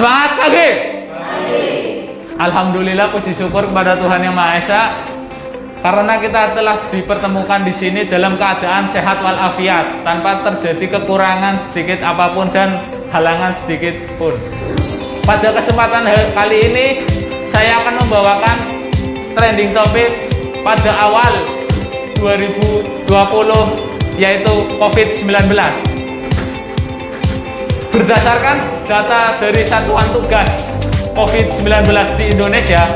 Semangat pagi. Alhamdulillah, puji syukur kepada Tuhan Yang Maha Esa, karena kita telah dipertemukan di sini dalam keadaan sehat walafiat, tanpa terjadi kekurangan sedikit apapun dan halangan sedikit pun. Pada kesempatan kali ini, saya akan membawakan trending topik pada awal 2020, yaitu COVID-19. Berdasarkan data dari Satuan Tugas COVID-19 di Indonesia,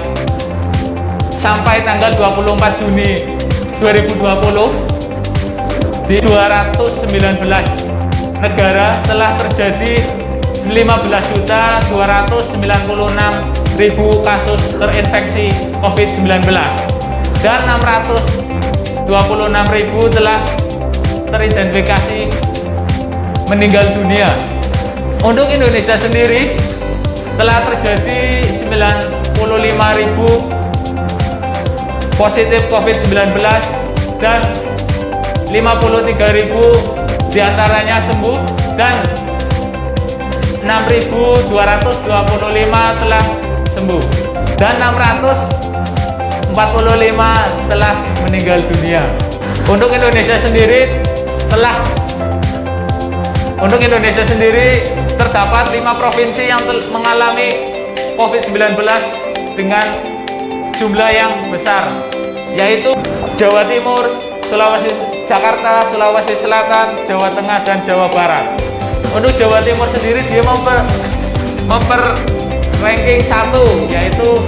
sampai tanggal 24 Juni 2020, di 219 negara telah terjadi 15.296.000 kasus terinfeksi COVID-19 dan 626.000 telah teridentifikasi meninggal dunia. Untuk Indonesia sendiri telah terjadi 95.000 positif COVID-19 dan 53.000 diantaranya sembuh dan 6.225 telah sembuh dan 645 telah meninggal dunia. Untuk Indonesia sendiri terdapat 5 provinsi yang mengalami COVID-19 dengan jumlah yang besar, yaitu Jawa Timur, Jakarta, Sulawesi Selatan, Jawa Tengah, dan Jawa Barat. Untuk Jawa Timur sendiri dia memper ranking 1, yaitu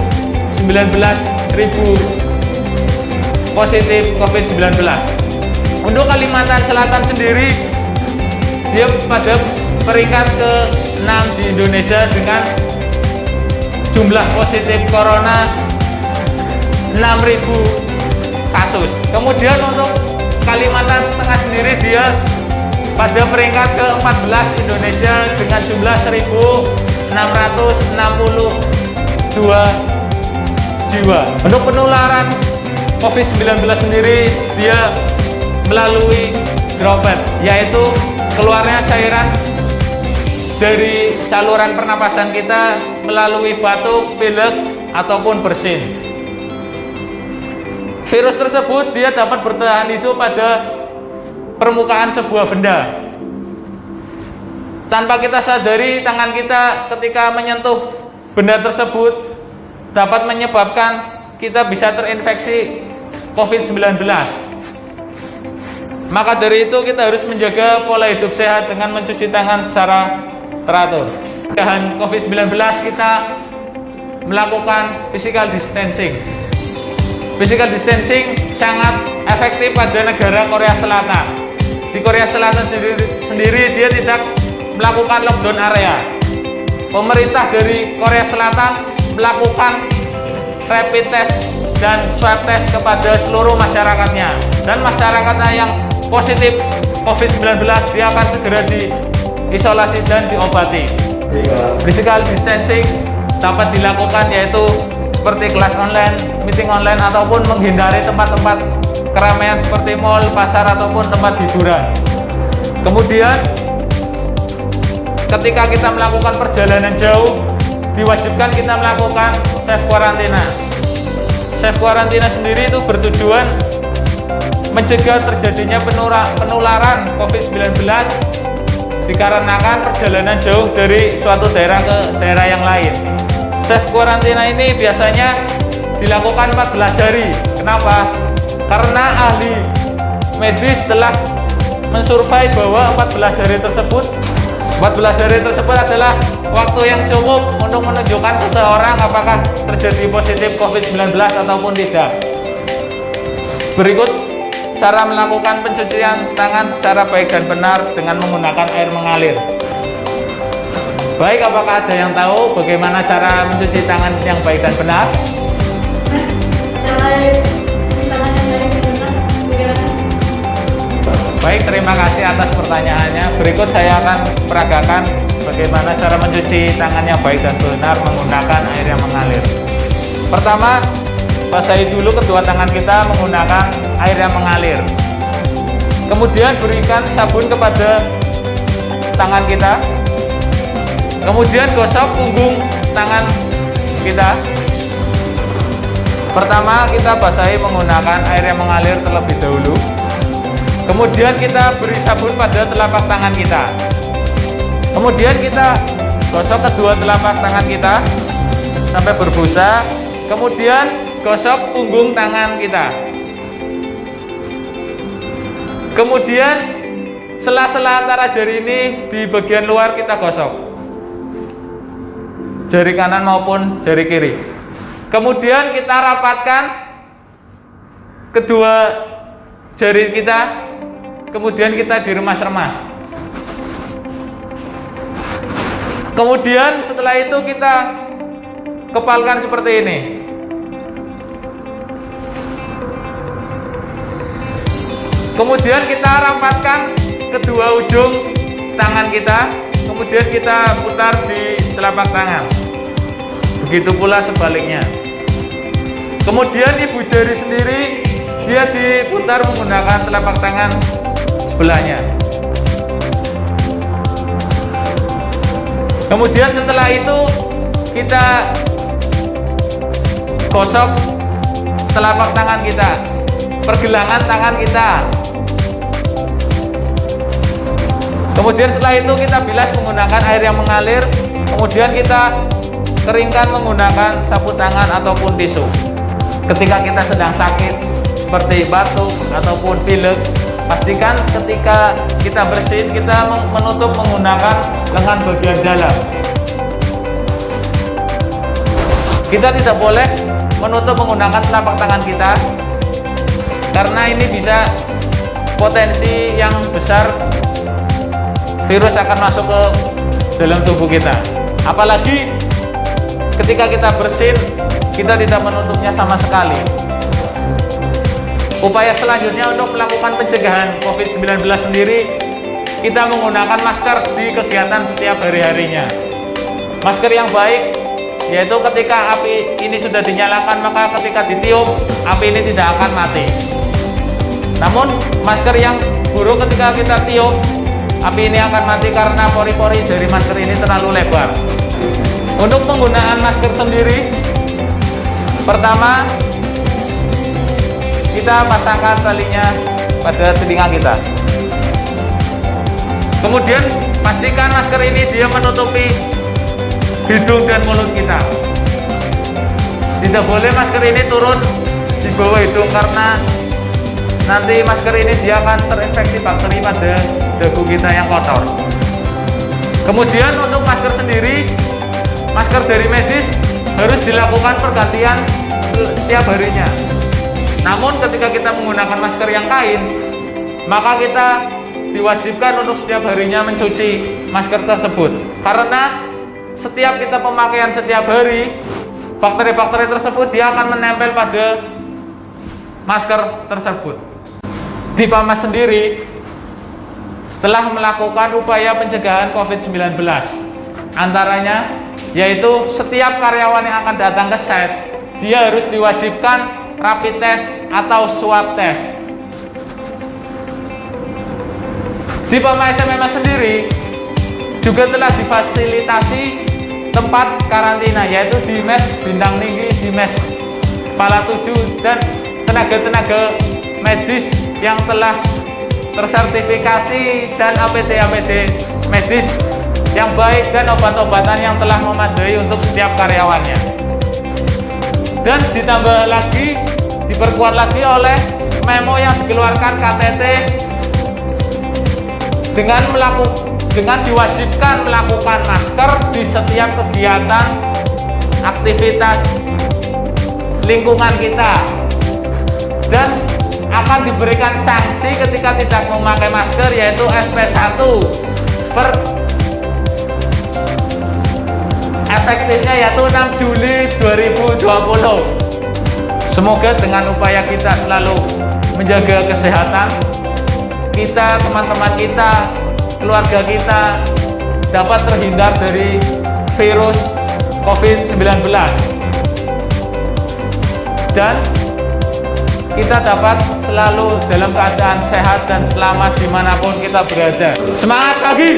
19.000 positif COVID-19. Untuk Kalimantan Selatan sendiri dia pada peringkat ke-6 di Indonesia dengan jumlah positif corona 6.000 kasus. Kemudian untuk Kalimantan Tengah sendiri dia pada peringkat ke-14 Indonesia dengan jumlah 1.662 jiwa. Untuk penularan COVID-19 sendiri dia melalui droplet, yaitu keluarnya cairan dari saluran pernapasan kita melalui batuk, pilek, ataupun bersin. Virus tersebut dia dapat bertahan hidup pada permukaan sebuah benda. Tanpa kita sadari, tangan kita ketika menyentuh benda tersebut dapat menyebabkan kita bisa terinfeksi COVID-19. Maka dari itu kita harus menjaga pola hidup sehat dengan mencuci tangan secara teratur. Pencegahan COVID-19 kita melakukan physical distancing. Physical distancing sangat efektif pada negara Korea Selatan. Di Korea Selatan sendiri dia tidak melakukan lockdown area. Pemerintah dari Korea Selatan melakukan rapid test dan swab test kepada seluruh masyarakatnya, dan masyarakatnya yang positif COVID-19 dia akan segera diisolasi dan diobati. Physical distancing dapat dilakukan yaitu seperti kelas online, meeting online, ataupun menghindari tempat-tempat keramaian seperti mal, pasar, ataupun tempat hiburan. Kemudian ketika kita melakukan perjalanan jauh, diwajibkan kita melakukan self karantina. Self karantina sendiri itu bertujuan mencegah terjadinya penularan COVID-19 dikarenakan perjalanan jauh dari suatu daerah ke daerah yang lain. Self karantina ini biasanya dilakukan 14 hari. Kenapa? Karena ahli medis telah mensurvei bahwa 14 hari tersebut adalah waktu yang cukup untuk menunjukkan seseorang apakah terjadi positif COVID-19 ataupun tidak. Berikut cara melakukan pencucian tangan secara baik dan benar dengan menggunakan air mengalir. Baik, apakah ada yang tahu bagaimana cara mencuci tangan yang baik dan benar? Cara mencuci tangan yang baik dan benar bagaimana? Baik, terima kasih atas pertanyaannya. Berikut saya akan peragakan bagaimana cara mencuci tangan yang baik dan benar menggunakan air yang mengalir. Pertama, basahi dulu kedua tangan kita menggunakan air yang mengalir. Kemudian berikan sabun kepada tangan kita. Kemudian gosok punggung tangan kita. Pertama kita basahi menggunakan air yang mengalir terlebih dahulu. Kemudian kita beri sabun pada telapak tangan kita. Kemudian kita gosok kedua telapak tangan kita sampai berbusa. Kemudian gosok punggung tangan kita. Kemudian sela-sela antara jari ini di bagian luar kita gosok, jari kanan maupun jari kiri. Kemudian kita rapatkan kedua jari kita. Kemudian kita diremas-remas. Kemudian setelah itu kita kepalkan seperti ini. Kemudian kita rapatkan kedua ujung tangan kita. Kemudian kita putar di telapak tangan. Begitu pula sebaliknya. Kemudian ibu jari sendiri dia diputar menggunakan telapak tangan sebelahnya. Kemudian setelah itu kita gosok telapak tangan kita, pergelangan tangan kita. Kemudian setelah itu kita bilas menggunakan air yang mengalir. Kemudian kita keringkan menggunakan sapu tangan ataupun tisu. Ketika kita sedang sakit seperti batuk ataupun pilek, pastikan ketika kita bersin kita menutup menggunakan lengan bagian dalam. Kita tidak boleh menutup menggunakan telapak tangan kita, karena ini bisa potensi yang besar virus akan masuk ke dalam tubuh kita. Apalagi ketika kita bersin, kita tidak menutupnya sama sekali. Upaya selanjutnya untuk melakukan pencegahan COVID-19 sendiri, kita menggunakan masker di kegiatan setiap hari-harinya. Masker yang baik yaitu ketika api ini sudah dinyalakan, maka ketika ditiup, api ini tidak akan mati. Namun masker yang buruk, ketika kita tiup, api ini akan mati karena pori-pori dari masker ini terlalu lebar. Untuk penggunaan masker sendiri, pertama kita pasangkan talinya pada telinga kita. Kemudian pastikan masker ini dia menutupi hidung dan mulut kita. Tidak boleh masker ini turun di bawah hidung, karena nanti masker ini dia akan terinfeksi bakteri pada dagu kita yang kotor. Kemudian untuk masker sendiri, masker dari medis harus dilakukan pergantian setiap harinya. Namun ketika kita menggunakan masker yang kain, maka kita diwajibkan untuk setiap harinya mencuci masker tersebut, karena setiap kita pemakaian setiap hari, bakteri-bakteri tersebut dia akan menempel pada masker tersebut. Dipamas sendiri telah melakukan upaya pencegahan COVID-19, antaranya yaitu setiap karyawan yang akan datang ke site, dia harus diwajibkan rapid test atau swab test. Di Pama SMMS sendiri juga telah difasilitasi tempat karantina, yaitu di MES Bintang Tinggi, di MES Pala 7, dan tenaga-tenaga medis yang telah tersertifikasi, dan APD-APD medis yang baik, dan obat-obatan yang telah memadai untuk setiap karyawannya. Dan ditambah lagi, diperkuat lagi oleh memo yang dikeluarkan KTT dengan diwajibkan melakukan masker di setiap kegiatan aktivitas lingkungan kita, dan akan diberikan sanksi ketika tidak memakai masker, yaitu SP1 per efektifnya yaitu 6 Juli 2020. Semoga dengan upaya kita selalu menjaga kesehatan kita, teman-teman kita, keluarga kita dapat terhindar dari virus COVID-19, dan kita dapat selalu dalam keadaan sehat dan selamat dimanapun kita berada. Semangat pagi!